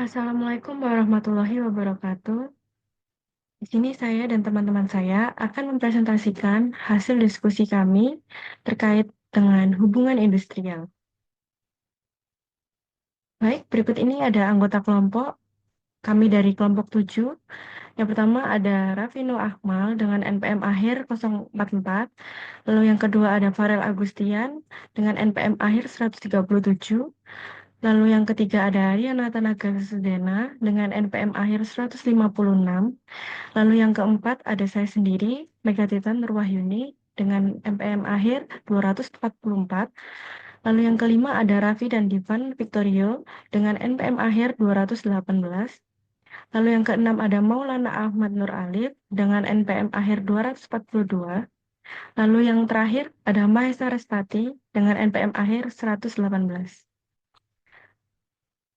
Assalamualaikum warahmatullahi wabarakatuh. Di sini saya dan teman-teman saya akan mempresentasikan hasil diskusi kami terkait dengan hubungan industrial. Baik, berikut ini ada anggota kelompok. Kami dari kelompok 7. Yang pertama ada Rafino Akmal dengan NPM akhir 044. Lalu yang kedua ada Farel Agustian dengan NPM akhir 137. Lalu yang ketiga ada Riana Tanaga Sudena dengan NPM akhir 156. Lalu yang keempat ada saya sendiri, Megatitan Nurwahyuni dengan NPM akhir 244. Lalu yang kelima ada Raffi dan Divan Victorio dengan NPM akhir 218. Lalu yang keenam ada Maulana Ahmad Nur Alif dengan NPM akhir 242. Lalu yang terakhir ada Mahesa Restati dengan NPM akhir 118.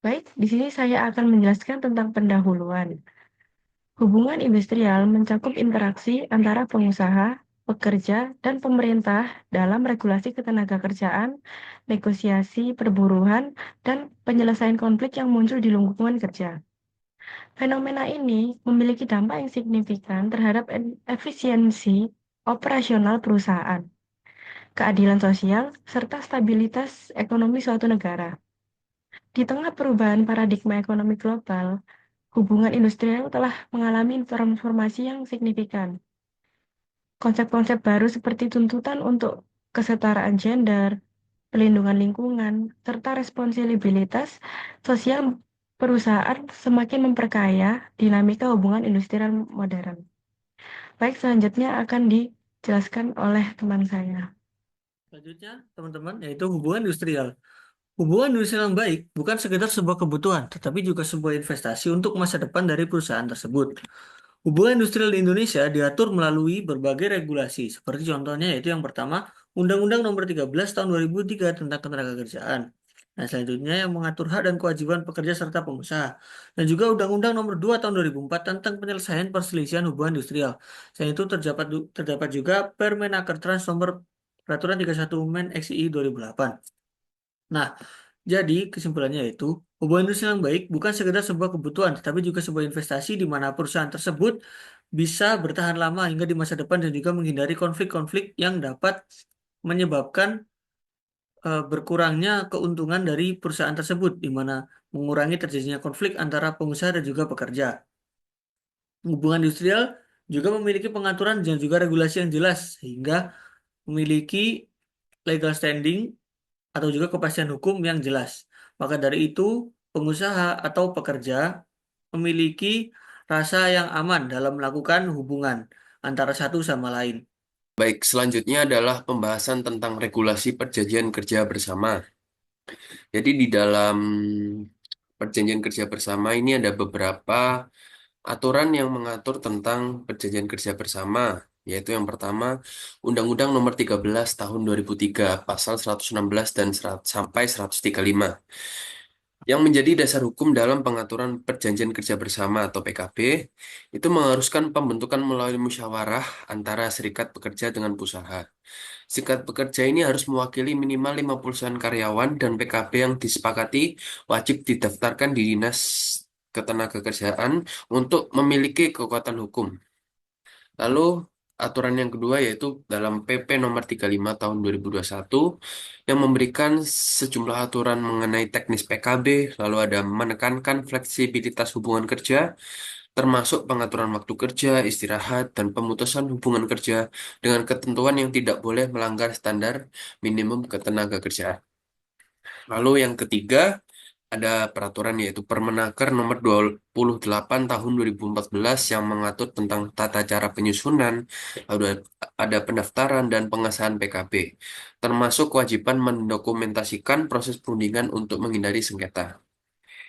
Baik, di sini saya akan menjelaskan tentang pendahuluan. Hubungan industrial mencakup interaksi antara pengusaha, pekerja, dan pemerintah dalam regulasi ketenagakerjaan, negosiasi, perburuhan, dan penyelesaian konflik yang muncul di lingkungan kerja. Fenomena ini memiliki dampak yang signifikan terhadap efisiensi operasional perusahaan, keadilan sosial, serta stabilitas ekonomi suatu negara. Di tengah perubahan paradigma ekonomi global, hubungan industrial telah mengalami transformasi yang signifikan. Konsep-konsep baru seperti tuntutan untuk kesetaraan gender, pelindungan lingkungan, serta responsibilitas sosial perusahaan semakin memperkaya dinamika hubungan industrial modern. Baik, selanjutnya akan dijelaskan oleh teman saya. Selanjutnya, teman-teman, yaitu hubungan industrial. Hubungan industrial yang baik bukan sekedar sebuah kebutuhan, tetapi juga sebuah investasi untuk masa depan dari perusahaan tersebut. Hubungan industrial di Indonesia diatur melalui berbagai regulasi, seperti contohnya yaitu yang pertama, Undang-Undang Nomor 13 Tahun 2003 tentang Ketenagakerjaan. Nah, selanjutnya yang mengatur hak dan kewajiban pekerja serta pengusaha. Dan juga Undang-Undang Nomor 2 Tahun 2004 tentang penyelesaian perselisihan hubungan industrial. Selain itu terdapat juga Permenaker Trans Nomor Peraturan 31 Men XII 2008. Nah, jadi kesimpulannya itu hubungan industri yang baik bukan sekedar sebuah kebutuhan, tetapi juga sebuah investasi di mana perusahaan tersebut bisa bertahan lama hingga di masa depan dan juga menghindari konflik-konflik yang dapat menyebabkan berkurangnya keuntungan dari perusahaan tersebut, di mana mengurangi terjadinya konflik antara pengusaha dan juga pekerja. Hubungan industrial juga memiliki pengaturan dan juga regulasi yang jelas, sehingga memiliki legal standing atau juga kepastian hukum yang jelas. Maka dari itu, pengusaha atau pekerja memiliki rasa yang aman dalam melakukan hubungan antara satu sama lain. Baik, selanjutnya adalah pembahasan tentang regulasi perjanjian kerja bersama. Jadi di dalam perjanjian kerja bersama ini ada beberapa aturan yang mengatur tentang perjanjian kerja bersama, yaitu yang pertama Undang-Undang Nomor 13 Tahun 2003 Pasal 116 dan sampai 135 yang menjadi dasar hukum dalam pengaturan perjanjian kerja bersama atau PKB itu mengharuskan pembentukan melalui musyawarah antara serikat pekerja dengan perusahaan. Serikat pekerja ini harus mewakili minimal 50% karyawan dan PKB yang disepakati wajib didaftarkan di Dinas Ketenagakerjaan untuk memiliki kekuatan hukum. Lalu aturan yang kedua yaitu dalam PP nomor 35 tahun 2021 yang memberikan sejumlah aturan mengenai teknis PKB, lalu ada menekankan fleksibilitas hubungan kerja, termasuk pengaturan waktu kerja, istirahat, dan pemutusan hubungan kerja dengan ketentuan yang tidak boleh melanggar standar minimum ketenagakerjaan. Lalu yang ketiga, ada peraturan yaitu Permenaker nomor 28 tahun 2014 yang mengatur tentang tata cara penyusunan, lalu ada pendaftaran dan pengesahan PKB, termasuk kewajiban mendokumentasikan proses perundingan untuk menghindari sengketa.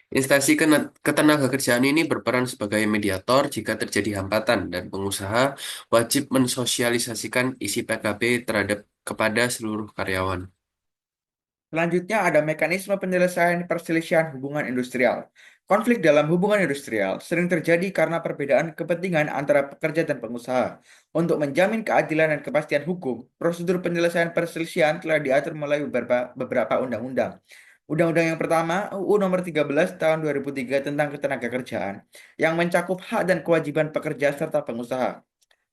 Instansi ketenagakerjaan ini berperan sebagai mediator jika terjadi hambatan dan pengusaha wajib mensosialisasikan isi PKB terhadap kepada seluruh karyawan. Selanjutnya ada mekanisme penyelesaian perselisihan hubungan industrial. Konflik dalam hubungan industrial sering terjadi karena perbedaan kepentingan antara pekerja dan pengusaha. Untuk menjamin keadilan dan kepastian hukum, prosedur penyelesaian perselisihan telah diatur melalui beberapa undang-undang. Undang-undang yang pertama, UU Nomor 13 Tahun 2003 tentang Ketenagakerjaan, yang mencakup hak dan kewajiban pekerja serta pengusaha.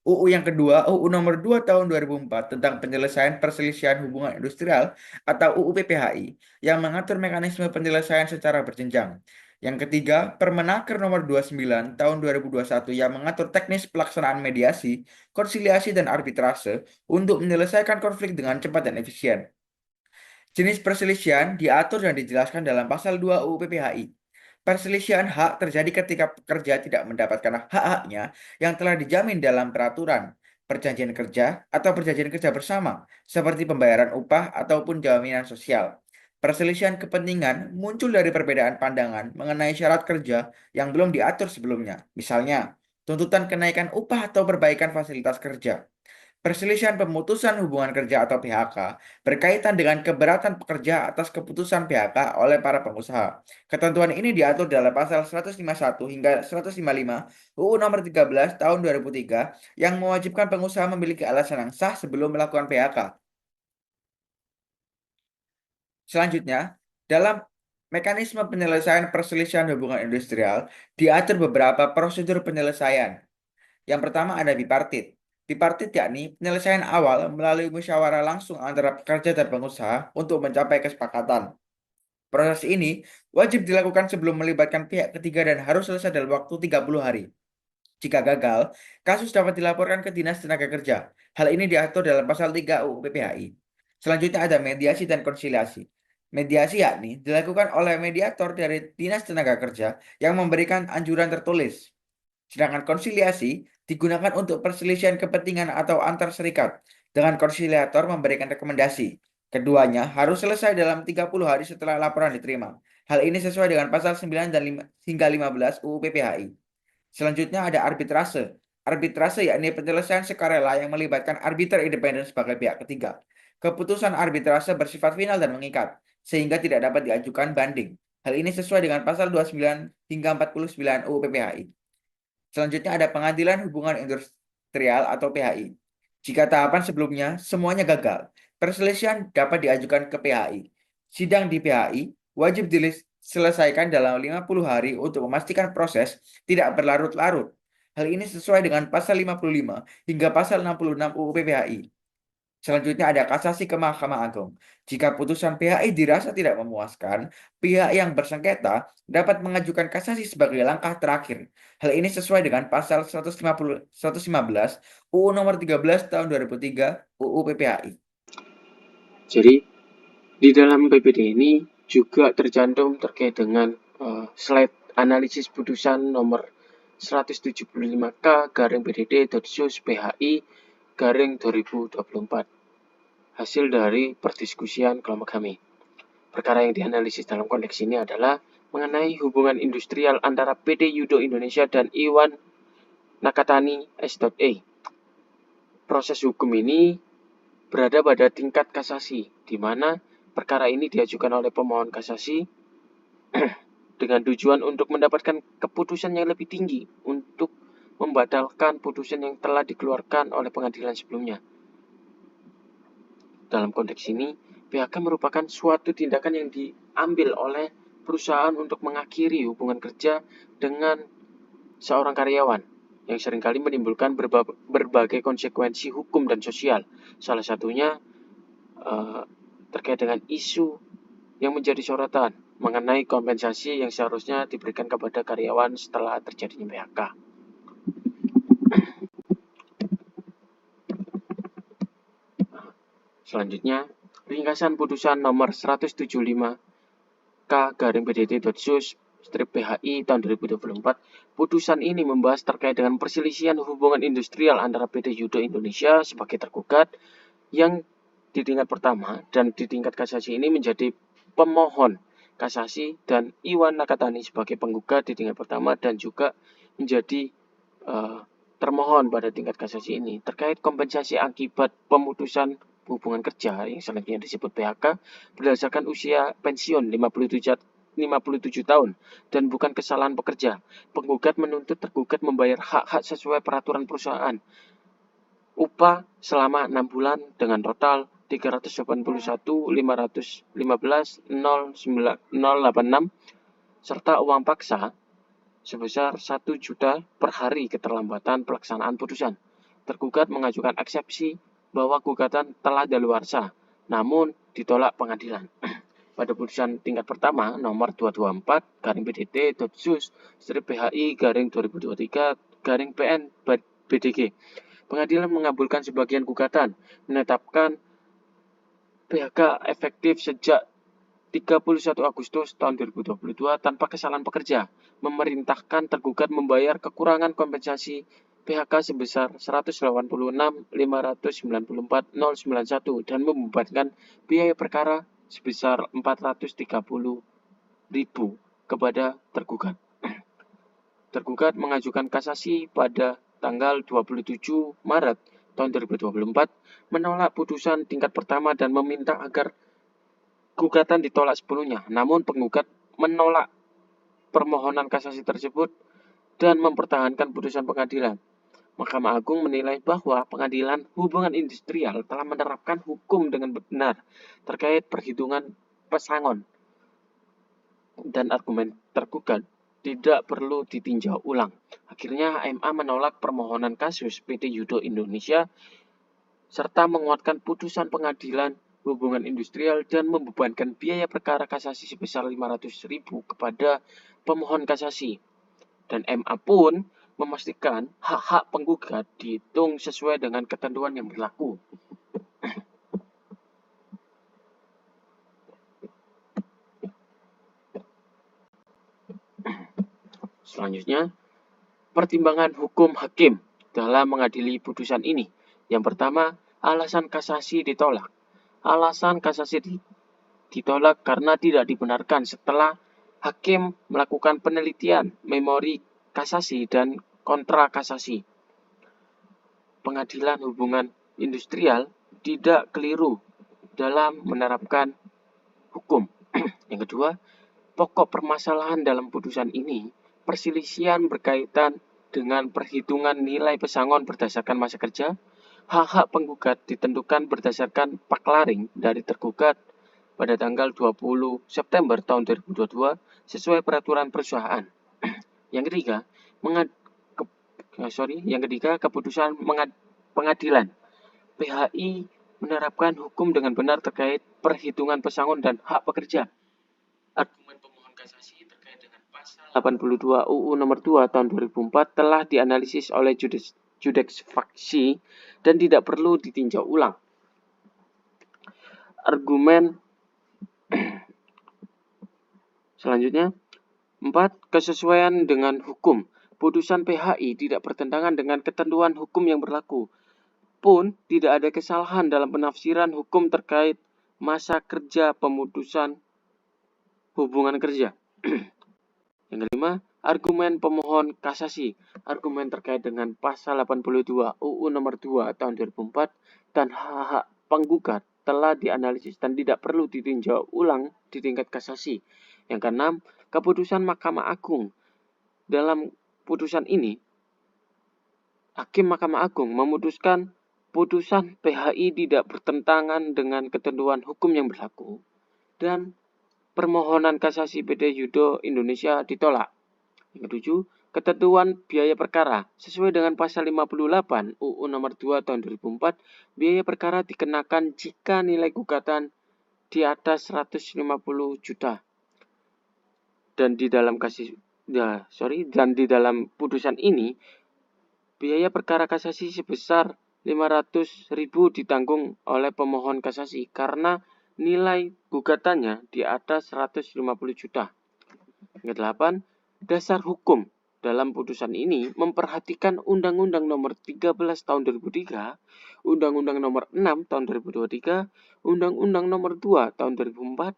UU yang kedua, UU Nomor 2 Tahun 2004 tentang Penyelesaian Perselisihan Hubungan Industrial atau UU PPHI, yang mengatur mekanisme penyelesaian secara berjenjang. Yang ketiga, Permenaker Nomor 29 Tahun 2021 yang mengatur teknis pelaksanaan mediasi, konsiliasi, dan arbitrase untuk menyelesaikan konflik dengan cepat dan efisien. Jenis perselisihan diatur dan dijelaskan dalam pasal 2 UU PPHI. Perselisihan hak terjadi ketika pekerja tidak mendapatkan hak-haknya yang telah dijamin dalam peraturan, perjanjian kerja, atau perjanjian kerja bersama, seperti pembayaran upah ataupun jaminan sosial. Perselisihan kepentingan muncul dari perbedaan pandangan mengenai syarat kerja yang belum diatur sebelumnya. Misalnya, tuntutan kenaikan upah atau perbaikan fasilitas kerja. Perselisihan pemutusan hubungan kerja atau PHK berkaitan dengan keberatan pekerja atas keputusan PHK oleh para pengusaha. Ketentuan ini diatur dalam pasal 151 hingga 155 UU Nomor 13 Tahun 2003 yang mewajibkan pengusaha memiliki alasan yang sah sebelum melakukan PHK. Selanjutnya, dalam mekanisme penyelesaian perselisihan hubungan industrial diatur beberapa prosedur penyelesaian. Yang pertama ada bipartit. Bipartit yakni penyelesaian awal melalui musyawarah langsung antara pekerja dan pengusaha untuk mencapai kesepakatan. Proses ini wajib dilakukan sebelum melibatkan pihak ketiga dan harus selesai dalam waktu 30 hari. Jika gagal, kasus dapat dilaporkan ke Dinas Tenaga Kerja. Hal ini diatur dalam pasal 3 UU PPHI. Selanjutnya ada mediasi dan konsiliasi. Mediasi yakni dilakukan oleh mediator dari Dinas Tenaga Kerja yang memberikan anjuran tertulis. Sedangkan konsiliasi digunakan untuk perselisihan kepentingan atau antar serikat, dengan konsiliator memberikan rekomendasi. Keduanya harus selesai dalam 30 hari setelah laporan diterima. Hal ini sesuai dengan pasal 9 dan 5, hingga 15 UU PPHI. Selanjutnya ada arbitrase. Arbitrase yakni penyelesaian sukarela yang melibatkan arbiter independen sebagai pihak ketiga. Keputusan arbitrase bersifat final dan mengikat, sehingga tidak dapat diajukan banding. Hal ini sesuai dengan pasal 29 hingga 49 UU PPHI. Selanjutnya ada pengadilan hubungan industrial atau PHI. Jika tahapan sebelumnya semuanya gagal, perselisihan dapat diajukan ke PHI. Sidang di PHI wajib diselesaikan dalam 50 hari untuk memastikan proses tidak berlarut-larut. Hal ini sesuai dengan pasal 55 hingga pasal 66 UU PPHI. Selanjutnya ada kasasi ke Mahkamah Agung. Jika putusan PHI dirasa tidak memuaskan, pihak yang bersengketa dapat mengajukan kasasi sebagai langkah terakhir. Hal ini sesuai dengan pasal 115 UU Nomor 13 Tahun 2003 UU PPHI. Jadi di dalam PPD ini juga tercantum terkait dengan slide analisis putusan nomor 175K/PDD.sus/PHI/2024 hasil dari perdiskusian kelompok kami. Perkara yang dianalisis dalam konteks ini adalah mengenai hubungan industrial antara PT Yudo Indonesia dan Iwan Nakatani S.A. Proses hukum ini berada pada tingkat kasasi, di mana perkara ini diajukan oleh pemohon kasasi dengan tujuan untuk mendapatkan keputusan yang lebih tinggi untuk membatalkan putusan yang telah dikeluarkan oleh pengadilan sebelumnya. Dalam konteks ini, PHK merupakan suatu tindakan yang diambil oleh perusahaan untuk mengakhiri hubungan kerja dengan seorang karyawan yang seringkali menimbulkan berbagai konsekuensi hukum dan sosial. Salah satunya terkait dengan isu yang menjadi sorotan mengenai kompensasi yang seharusnya diberikan kepada karyawan setelah terjadinya PHK. Selanjutnya, ringkasan putusan nomor 175K/PDD.sus/PHI tahun 2024. Putusan ini membahas terkait dengan perselisihan hubungan industrial antara PT Yudo Indonesia sebagai tergugat yang di tingkat pertama dan di tingkat kasasi ini menjadi pemohon kasasi dan Iwan Nakatani sebagai penggugat di tingkat pertama dan juga menjadi termohon pada tingkat kasasi ini terkait kompensasi akibat pemutusan hubungan kerja yang selanjutnya disebut PHK berdasarkan usia pensiun 57 tahun dan bukan kesalahan pekerja. Penggugat menuntut tergugat membayar hak-hak sesuai peraturan perusahaan. Upah selama 6 bulan dengan total 381.515.086 serta uang paksa sebesar 1 juta per hari keterlambatan pelaksanaan putusan. Tergugat mengajukan eksepsi bahwa gugatan telah daluarsa, namun ditolak pengadilan. Pada putusan tingkat pertama nomor 224/PDT/PHI/2023/PN/BDG, pengadilan mengabulkan sebagian gugatan, menetapkan PHK efektif sejak 31 Agustus tahun 2022 tanpa kesalahan pekerja, memerintahkan tergugat membayar kekurangan kompensasi PHK sebesar 186.594.091 dan membebankan biaya perkara sebesar 430.000 kepada tergugat. Tergugat mengajukan kasasi pada tanggal 27 Maret tahun 2024, menolak putusan tingkat pertama dan meminta agar gugatan ditolak sepenuhnya. Namun penggugat menolak permohonan kasasi tersebut dan mempertahankan putusan pengadilan. Mahkamah Agung menilai bahwa Pengadilan Hubungan Industrial telah menerapkan hukum dengan benar terkait perhitungan pesangon dan argumen tergugat tidak perlu ditinjau ulang. Akhirnya MA menolak permohonan kasus PT Yudo Indonesia serta menguatkan putusan Pengadilan Hubungan Industrial dan membebankan biaya perkara kasasi sebesar 500.000 kepada pemohon kasasi. Dan MA pun memastikan hak-hak penggugat dihitung sesuai dengan ketentuan yang berlaku. Selanjutnya, pertimbangan hukum hakim dalam mengadili putusan ini. Yang pertama, alasan kasasi ditolak. Alasan kasasi ditolak karena tidak dibenarkan setelah hakim melakukan penelitian, memori kasasi, dan kontra kasasi. Pengadilan Hubungan Industrial tidak keliru dalam menerapkan hukum. Yang kedua, pokok permasalahan dalam putusan ini, perselisihan berkaitan dengan perhitungan nilai pesangon berdasarkan masa kerja. Hak-hak penggugat ditentukan berdasarkan paklaring dari tergugat pada tanggal 20 September tahun 2022 sesuai peraturan perusahaan. Yang ketiga, keputusan pengadilan PHI menerapkan hukum dengan benar terkait perhitungan pesangon dan hak pekerja. Argumen pemohon kasasi terkait dengan pasal 82 UU nomor 2 tahun 2004 telah dianalisis oleh Judex Faksi dan tidak perlu ditinjau ulang. Argumen selanjutnya, 4. Kesesuaian dengan hukum. Putusan PHI tidak bertentangan dengan ketentuan hukum yang berlaku. Pun tidak ada kesalahan dalam penafsiran hukum terkait masa kerja pemutusan hubungan kerja. Yang kelima, argumen pemohon kasasi. Argumen terkait dengan pasal 82 UU nomor 2 tahun 2004 dan hak-hak penggugat telah dianalisis dan tidak perlu ditinjau ulang di tingkat kasasi. Yang keenam, keputusan Mahkamah Agung. Dalam putusan ini, Hakim Mahkamah Agung memutuskan putusan PHI tidak bertentangan dengan ketentuan hukum yang berlaku dan permohonan kasasi PT Yudo Indonesia ditolak. Yang ketujuh, ketentuan biaya perkara. Sesuai dengan pasal 58 UU nomor 2 tahun 2004, biaya perkara dikenakan jika nilai gugatan di atas 150 juta. Dan di dalam putusan ini, biaya perkara kasasi sebesar 500.000 ditanggung oleh pemohon kasasi karena nilai gugatannya di atas 150 juta. Yang ke-8, dasar hukum dalam putusan ini memperhatikan Undang-Undang Nomor 13 Tahun 2003, Undang-Undang Nomor 6 Tahun 2023, Undang-Undang Nomor 2 Tahun 2004,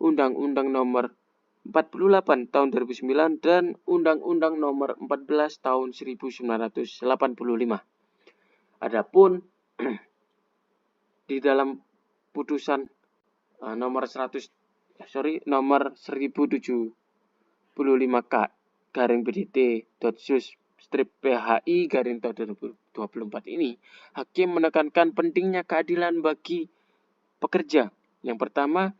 Undang-Undang Nomor 48 Tahun 2009, dan Undang-Undang Nomor 14 Tahun 1985. Adapun di dalam putusan nomor 1075K/BDT.sus/PHI/2024 ini, hakim menekankan pentingnya keadilan bagi pekerja. Yang pertama,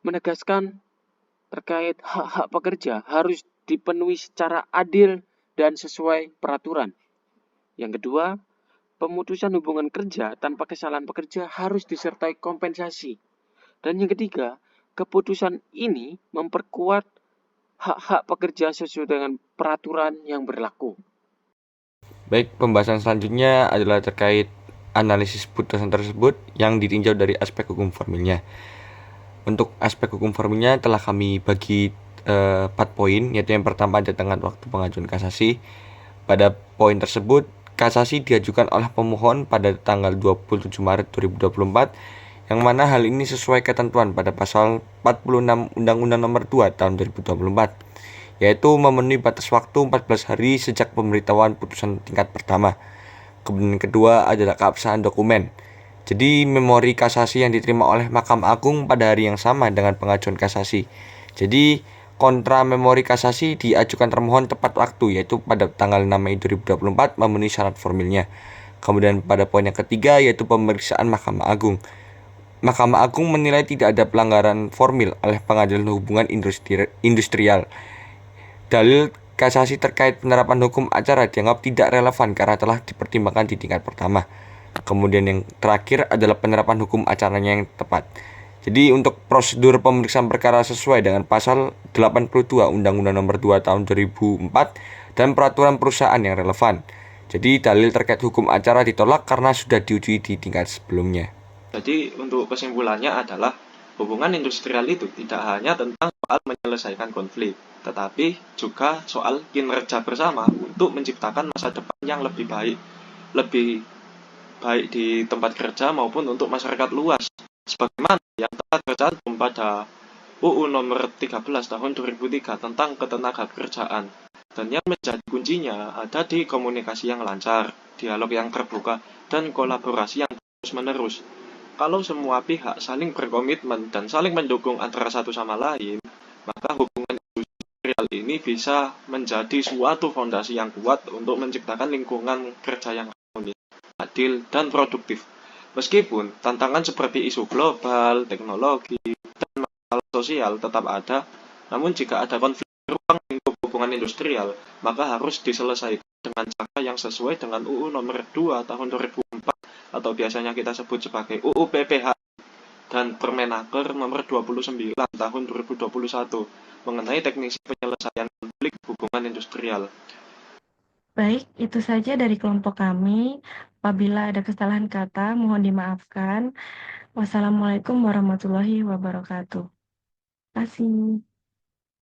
menegaskan terkait hak-hak pekerja harus dipenuhi secara adil dan sesuai peraturan. Yang kedua, pemutusan hubungan kerja tanpa kesalahan pekerja harus disertai kompensasi. Dan yang ketiga, keputusan ini memperkuat hak-hak pekerja sesuai dengan peraturan yang berlaku. Baik, pembahasan selanjutnya adalah terkait analisis putusan tersebut yang ditinjau dari aspek hukum formilnya. Untuk aspek hukum formilnya telah kami bagi 4 poin, yaitu yang pertama ada tenggat waktu pengajuan kasasi. Pada poin tersebut, kasasi diajukan oleh pemohon pada tanggal 27 Maret 2024, yang mana hal ini sesuai ketentuan pada pasal 46 Undang-Undang Nomor 2 Tahun 2024, yaitu memenuhi batas waktu 14 hari sejak pemberitahuan putusan tingkat pertama. Kemudian kedua adalah keabsahan dokumen. Jadi memori kasasi yang diterima oleh Mahkamah Agung pada hari yang sama dengan pengajuan kasasi. Jadi kontra memori kasasi diajukan termohon tepat waktu, yaitu pada tanggal 6 Mei 2024 memenuhi syarat formilnya. Kemudian pada poin yang ketiga yaitu pemeriksaan Mahkamah Agung. Mahkamah Agung menilai tidak ada pelanggaran formil oleh Pengadilan Hubungan Industrial. Dalil kasasi terkait penerapan hukum acara dianggap tidak relevan karena telah dipertimbangkan di tingkat pertama. Kemudian yang terakhir adalah penerapan hukum acaranya yang tepat. Jadi untuk prosedur pemeriksaan perkara sesuai dengan pasal 82 Undang-Undang Nomor 2 Tahun 2004 dan peraturan perusahaan yang relevan. Jadi dalil terkait hukum acara ditolak karena sudah diuji di tingkat sebelumnya. Jadi untuk kesimpulannya adalah hubungan industrial itu tidak hanya tentang soal menyelesaikan konflik, tetapi juga soal kinerja bersama untuk menciptakan masa depan yang lebih baik di tempat kerja maupun untuk masyarakat luas. Sebagaimana yang telah tercantum pada UU Nomor 13 Tahun 2003 tentang ketenagakerjaan. Dan yang menjadi kuncinya ada di komunikasi yang lancar, dialog yang terbuka, dan kolaborasi yang terus-menerus. Kalau semua pihak saling berkomitmen dan saling mendukung antara satu sama lain, maka hubungan industrial ini bisa menjadi suatu fondasi yang kuat untuk menciptakan lingkungan kerja yang harmonis, adil, dan produktif. Meskipun tantangan seperti isu global, teknologi, dan masalah sosial tetap ada, namun jika ada konflik ruang lingkup hubungan industrial, maka harus diselesaikan dengan cara yang sesuai dengan UU Nomor 2 Tahun 2004 atau biasanya kita sebut sebagai UU PPH dan Permenaker Nomor 29 Tahun 2021 mengenai teknisi penyelesaian konflik hubungan industrial. Baik, itu saja dari kelompok kami. Apabila ada kesalahan kata, mohon dimaafkan. Wassalamualaikum warahmatullahi wabarakatuh. Terima kasih.